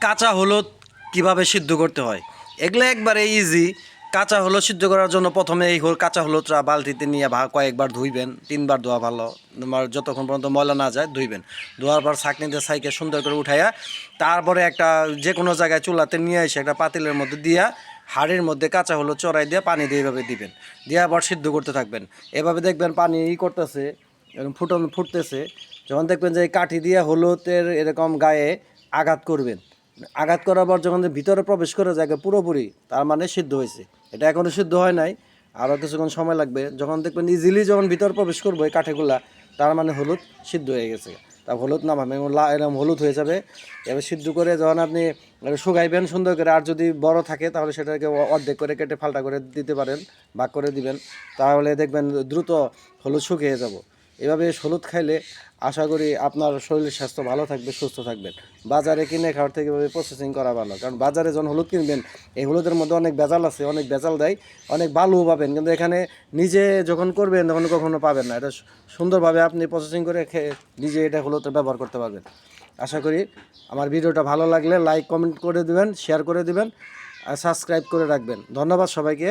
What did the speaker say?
কাঁচা হলুদ কিভাবে সিদ্ধ করতে হয় এগুলো একবারে ইজি। কাঁচা হলুদ সিদ্ধ করার জন্য প্রথমে এই কাঁচা হলুদটা বালতিতে নিয়ে কয়েকবার ধুইবেন, 3বার ধোয়া ভালো। তোমার যতক্ষণ পর্যন্ত ময়লা না যায় ধুইবেন। ধোয়ার পর ছাঁকনিতে ছাইকে সুন্দর করে উঠাইয়া তারপরে একটা যে কোনো জায়গায় চুলাতে নিয়ে এসে একটা পাতিলের মধ্যে দিয়া হাঁড়ির মধ্যে কাঁচা হলুদ চড়াই দিয়ে পানি দিয়ে এভাবে দিবেন, দেওয়ার পর সিদ্ধ করতে থাকবেন। এভাবে দেখবেন পানি করতেছে, এরকম ফুটতেছে। যখন দেখবেন যে এই কাঠি দিয়ে হলুদের এরকম গায়ে আঘাত করবেন, আঘাত করার পর যখন ভিতরে প্রবেশ করে যায় পুরোপুরি, তার মানে সিদ্ধ হয়েছে। এটা এখনও সিদ্ধ হয় নাই, আরও কিছুক্ষণ সময় লাগবে। যখন দেখবেন ইজিলি যখন ভিতরে প্রবেশ করবো এই কাঠিগুলা, তার মানে হলুদ সিদ্ধ হয়ে গেছে। তা হলুদ নামাবে এরকম হলুদ হয়ে যাবে। এবার সিদ্ধ করে যখন আপনি শুকাইবেন সুন্দর করে, আর যদি বড় থাকে তাহলে সেটাকে অর্ধেক করে কেটে ফালটা করে দিতে পারেন, ভাগ করে দিবেন। তাহলে দেখবেন দ্রুত হলুদ শুকিয়ে যাব। এভাবে হলুদ খাইলে আশা করি আপনার শরীর স্বাস্থ্য ভালো থাকবে, সুস্থ থাকবেন। বাজারে কিনে খাওয়ার থেকে এভাবে প্রসেসিং করা ভালো, কারণ বাজারে যখন হলুদ কিনবেন এই হলুদের মধ্যে অনেক ভেজাল আছে, অনেক ভেজাল দেয়, অনেক বালুও পাবেন, কিন্তু এখানে নিজে যখন করবেন তখন কখনো পাবেন না। এটা সুন্দরভাবে আপনি প্রসেসিং করে নিজে এটা হলুদটা ব্যবহার করতে পারবেন। আশা করি আমার ভিডিওটা ভালো লাগলে লাইক কমেন্ট করে দিবেন, শেয়ার করে দিবেন আর সাবস্ক্রাইব করে রাখবেন। ধন্যবাদ সবাইকে।